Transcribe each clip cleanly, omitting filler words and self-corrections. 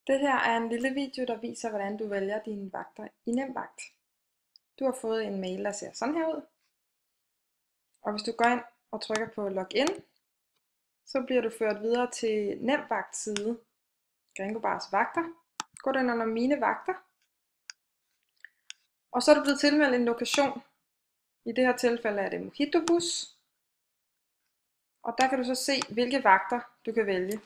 Det her er en lille video, der viser, hvordan du vælger dine vagter i NemVagt. Du har fået en mail, der ser sådan her ud. Og hvis du går ind og trykker på Login, så bliver du ført videre til NemVagts side. Gringobars vagter. Gå du ind under Mine vagter. Og så er du blevet tilmeldt en lokation. I det her tilfælde er det Mojitobus. Og der kan du så se, hvilke vagter du kan vælge.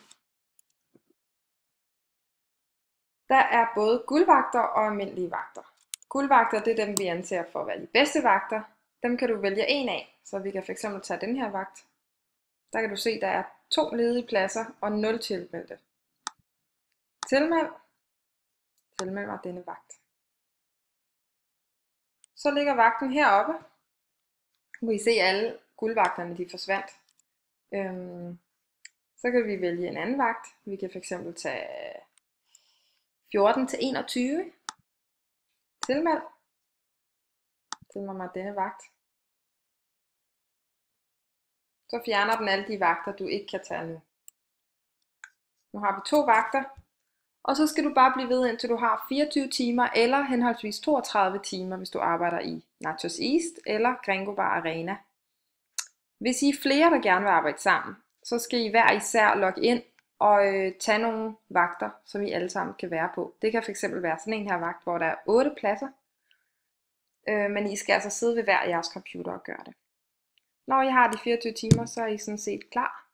Der er både guldvagter og almindelige vagter. Guldvagter, det er dem, vi anser for at være de bedste vagter. Dem kan du vælge en af, så vi kan fx tage den her vagt. Der kan du se, der er 2 ledige pladser og 0 tilmeldte. Tilmeld mig denne vagt. Så ligger vagten heroppe. Nu kan I se, at alle guldvagterne de forsvandt. Så kan vi vælge en anden vagt. Vi kan fx tage 14 til 21. Tilmeld mig denne vagt. Så fjerner den alle de vagter, du ikke kan tage nu. Nu har vi 2 vagter. Og så skal du bare blive ved, indtil du har 24 timer eller henholdsvis 32 timer, hvis du arbejder i Nachos East eller Gringobar Arena. Hvis I er flere, der gerne vil arbejde sammen, så skal I hver især logge ind og tage nogle vagter, som I alle sammen kan være på. Det kan fx være sådan en her vagt, hvor der er 8 pladser. Men I skal altså sidde ved hver jeres computer og gøre det. Når I har de 24 timer, så er I sådan set klar.